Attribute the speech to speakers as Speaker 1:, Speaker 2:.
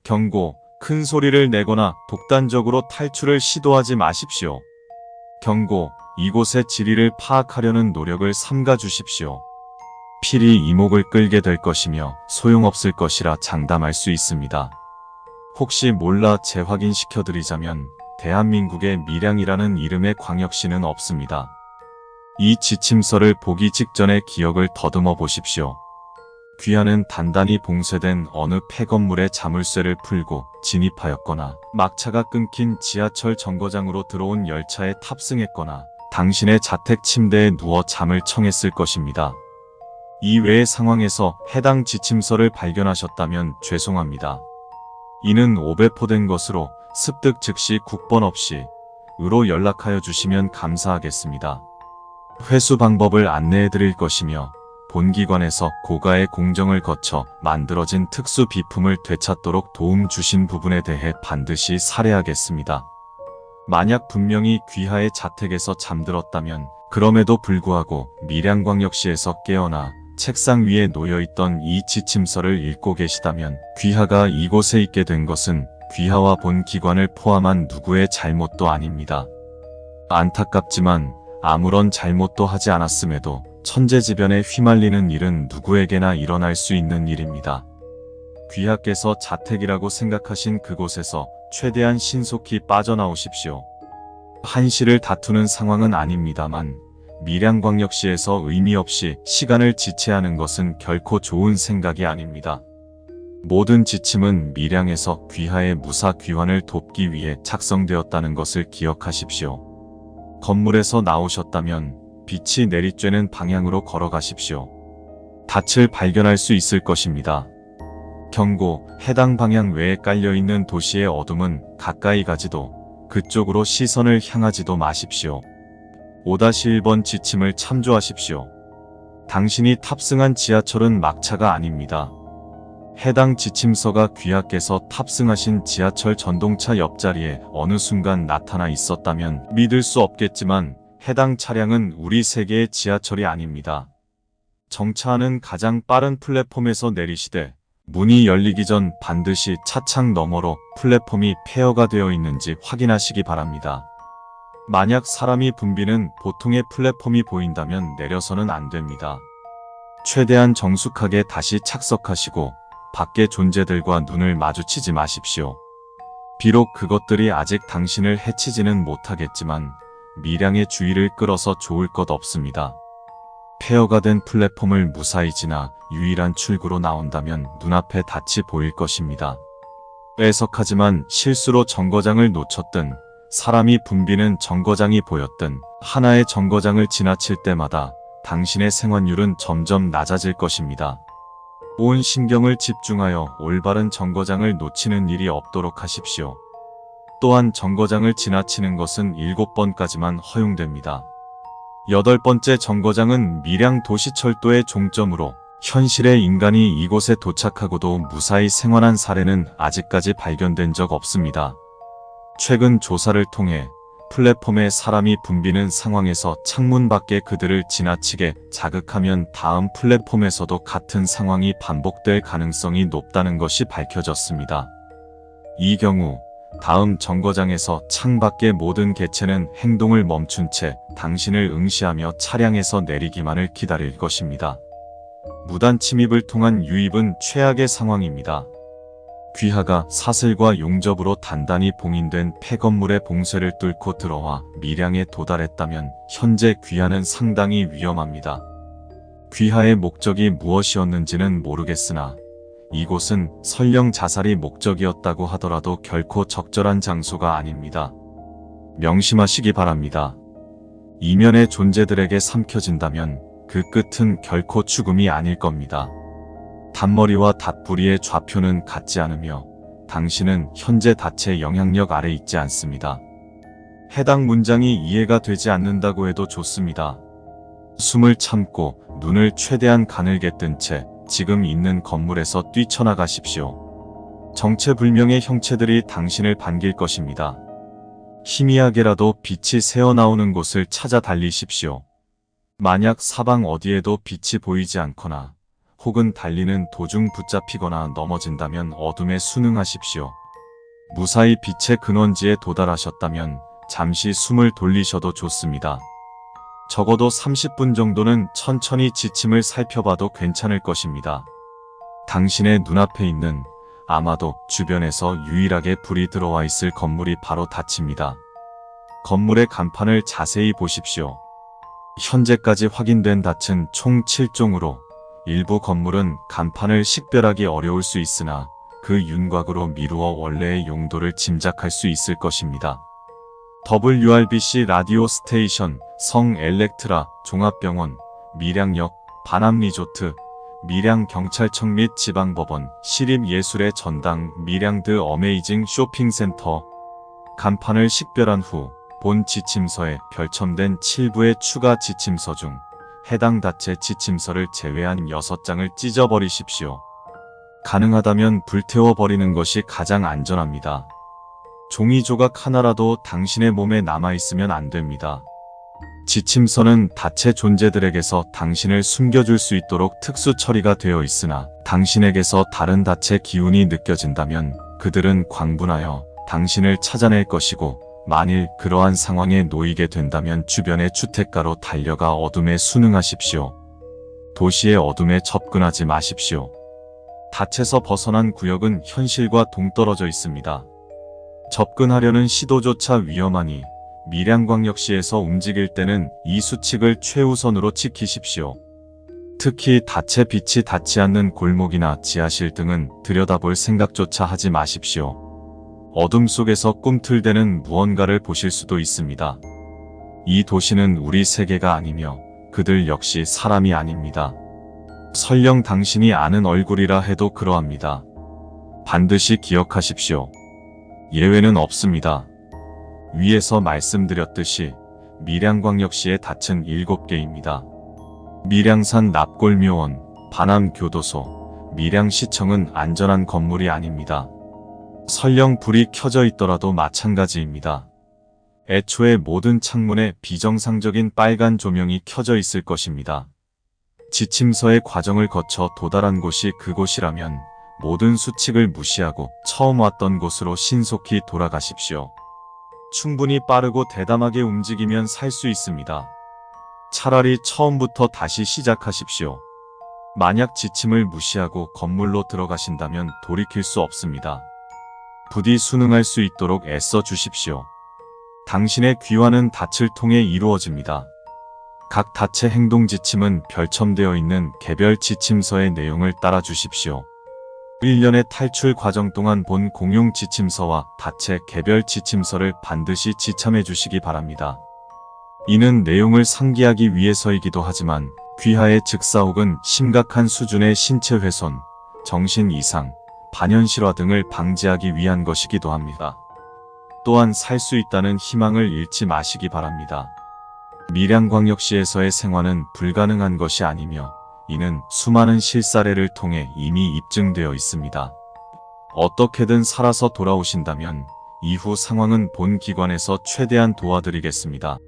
Speaker 1: 경고, 큰 소리를 내거나 독단적으로 탈출을 시도하지 마십시오. 경고, 이곳의 지리를 파악하려는 노력을 삼가 주십시오. 필히 이목을 끌게 될 것이며 소용없을 것이라 장담할 수 있습니다. 혹시 몰라 재확인시켜드리자면 대한민국의 밀양이라는 이름의 광역시는 없습니다. 이 지침서를 보기 직전에 기억을 더듬어 보십시오. 귀하는 단단히 봉쇄된 어느 폐건물에 자물쇠를 풀고 진입하였거나 막차가 끊긴 지하철 정거장으로 들어온 열차에 탑승했거나 당신의 자택 침대에 누워 잠을 청했을 것입니다. 이 외의 상황에서 해당 지침서를 발견하셨다면 죄송합니다. 이는 오배포된 것으로 습득 즉시 국번 없이 으로 연락하여 주시면 감사하겠습니다. 회수 방법을 안내해 드릴 것이며 본기관에서 고가의 공정을 거쳐 만들어진 특수 비품을 되찾도록 도움 주신 부분에 대해 반드시 사례하겠습니다. 만약 분명히 귀하의 자택에서 잠들었다면 그럼에도 불구하고 밀양광역시에서 깨어나 책상 위에 놓여있던 이 지침서를 읽고 계시다면 귀하가 이곳에 있게 된 것은 귀하와 본 기관을 포함한 누구의 잘못도 아닙니다. 안타깝지만 아무런 잘못도 하지 않았음에도 천재지변에 휘말리는 일은 누구에게나 일어날 수 있는 일입니다. 귀하께서 자택이라고 생각하신 그곳에서 최대한 신속히 빠져나오십시오. 한시를 다투는 상황은 아닙니다만 밀양광역시에서 의미 없이 시간을 지체하는 것은 결코 좋은 생각이 아닙니다. 모든 지침은 밀양에서 귀하의 무사 귀환을 돕기 위해 작성되었다는 것을 기억하십시오. 건물에서 나오셨다면 빛이 내리쬐는 방향으로 걸어가십시오. 닻을 발견할 수 있을 것입니다. 경고, 해당 방향 외에 깔려있는 도시의 어둠은 가까이 가지도 그쪽으로 시선을 향하지도 마십시오. 5-1번 지침을 참조하십시오. 당신이 탑승한 지하철은 막차가 아닙니다. 해당 지침서가 귀하께서 탑승하신 지하철 전동차 옆자리에 어느 순간 나타나 있었다면 믿을 수 없겠지만 해당 차량은 우리 세계의 지하철이 아닙니다. 정차하는 가장 빠른 플랫폼에서 내리시되 문이 열리기 전 반드시 차창 너머로 플랫폼이 폐허가 되어 있는지 확인하시기 바랍니다. 만약 사람이 붐비는 보통의 플랫폼이 보인다면 내려서는 안 됩니다. 최대한 정숙하게 다시 착석하시고 밖의 존재들과 눈을 마주치지 마십시오. 비록 그것들이 아직 당신을 해치지는 못하겠지만 밀양의 주의를 끌어서 좋을 것 없습니다. 폐허가 된 플랫폼을 무사히 지나 유일한 출구로 나온다면 눈앞에 닻이 보일 것입니다. 애석하지만 실수로 정거장을 놓쳤든 사람이 붐비는 정거장이 보였든 하나의 정거장을 지나칠 때마다 당신의 생환율은 점점 낮아질 것입니다. 온 신경을 집중하여 올바른 정거장을 놓치는 일이 없도록 하십시오. 또한 정거장을 지나치는 것은 7번까지만 허용됩니다. 8번째 정거장은 밀양 도시철도의 종점으로 현실의 인간이 이곳에 도착하고도 무사히 생환한 사례는 아직까지 발견된 적 없습니다. 최근 조사를 통해 플랫폼에 사람이 붐비는 상황에서 창문 밖에 그들을 지나치게 자극하면 다음 플랫폼에서도 같은 상황이 반복될 가능성이 높다는 것이 밝혀졌습니다. 이 경우 다음 정거장에서 창밖의 모든 개체는 행동을 멈춘 채 당신을 응시하며 차량에서 내리기만을 기다릴 것입니다. 무단 침입을 통한 유입은 최악의 상황입니다. 귀하가 사슬과 용접으로 단단히 봉인된 폐건물의 봉쇄를 뚫고 들어와 밀양에 도달했다면 현재 귀하는 상당히 위험합니다. 귀하의 목적이 무엇이었는지는 모르겠으나 이곳은 설령 자살이 목적이었다고 하더라도 결코 적절한 장소가 아닙니다. 명심하시기 바랍니다. 이면의 존재들에게 삼켜진다면 그 끝은 결코 죽음이 아닐 겁니다. 단머리와 닷부리의 좌표는 같지 않으며 당신은 현재 닻의 영향력 아래 있지 않습니다. 해당 문장이 이해가 되지 않는다고 해도 좋습니다. 숨을 참고 눈을 최대한 가늘게 뜬 채 지금 있는 건물에서 뛰쳐나가십시오. 정체불명의 형체들이 당신을 반길 것입니다. 희미하게라도 빛이 새어나오는 곳을 찾아 달리십시오. 만약 사방 어디에도 빛이 보이지 않거나 혹은 달리는 도중 붙잡히거나 넘어진다면 어둠에 순응하십시오. 무사히 빛의 근원지에 도달하셨다면 잠시 숨을 돌리셔도 좋습니다. 적어도 30분 정도는 천천히 지침을 살펴봐도 괜찮을 것입니다. 당신의 눈앞에 있는, 아마도 주변에서 유일하게 불이 들어와 있을 건물이 바로 닷입니다. 건물의 간판을 자세히 보십시오. 현재까지 확인된 닷은 총 7종으로 일부 건물은 간판을 식별하기 어려울 수 있으나 그 윤곽으로 미루어 원래의 용도를 짐작할 수 있을 것입니다. WRBC 라디오 스테이션, 성 엘렉트라 종합병원, 밀양역, 반암리조트, 밀양경찰청 및 지방법원, 시립예술의 전당, 밀양드 어메이징 쇼핑센터. 간판을 식별한 후 본 지침서에 별첨된 7부의 추가 지침서 중 해당 닷의 지침서를 제외한 6장을 찢어버리십시오. 가능하다면 불태워버리는 것이 가장 안전합니다. 종이 조각 하나라도 당신의 몸에 남아있으면 안 됩니다. 지침서는 닷의 존재들에게서 당신을 숨겨줄 수 있도록 특수 처리가 되어 있으나 당신에게서 다른 닷의 기운이 느껴진다면 그들은 광분하여 당신을 찾아낼 것이고 만일 그러한 상황에 놓이게 된다면 주변의 주택가로 달려가 어둠에 순응하십시오. 도시의 어둠에 접근하지 마십시오. 닷에서 벗어난 구역은 현실과 동떨어져 있습니다. 접근하려는 시도조차 위험하니 밀양광역시에서 움직일 때는 이 수칙을 최우선으로 지키십시오. 특히 닷의 빛이 닿지 않는 골목이나 지하실 등은 들여다볼 생각조차 하지 마십시오. 어둠 속에서 꿈틀대는 무언가를 보실 수도 있습니다. 이 도시는 우리 세계가 아니며 그들 역시 사람이 아닙니다. 설령 당신이 아는 얼굴이라 해도 그러합니다. 반드시 기억하십시오. 예외는 없습니다. 위에서 말씀드렸듯이 밀양광역시의 닷은 7개입니다. 밀양산 납골묘원, 반암교도소, 밀양시청은 안전한 건물이 아닙니다. 설령 불이 켜져 있더라도 마찬가지입니다. 애초에 모든 창문에 비정상적인 빨간 조명이 켜져 있을 것입니다. 지침서의 과정을 거쳐 도달한 곳이 그곳이라면 모든 수칙을 무시하고 처음 왔던 곳으로 신속히 돌아가십시오. 충분히 빠르고 대담하게 움직이면 살 수 있습니다. 차라리 처음부터 다시 시작하십시오. 만약 지침을 무시하고 건물로 들어가신다면 돌이킬 수 없습니다. 부디 순응할 수 있도록 애써 주십시오. 당신의 귀환은 닷을 통해 이루어집니다. 각 닷의 행동 지침은 별첨되어 있는 개별 지침서의 내용을 따라 주십시오. 1년의 탈출 과정 동안 본 공용 지침서와 닷의 개별 지침서를 반드시 지참해 주시기 바랍니다. 이는 내용을 상기하기 위해서이기도 하지만 귀하의 즉사 혹은 심각한 수준의 신체 훼손, 정신 이상, 반현실화 등을 방지하기 위한 것이기도 합니다. 또한 살 수 있다는 희망을 잃지 마시기 바랍니다. 밀양광역시에서의 생활은 불가능한 것이 아니며 이는 수많은 실사례를 통해 이미 입증되어 있습니다. 어떻게든 살아서 돌아오신다면 이후 상황은 본 기관에서 최대한 도와드리겠습니다.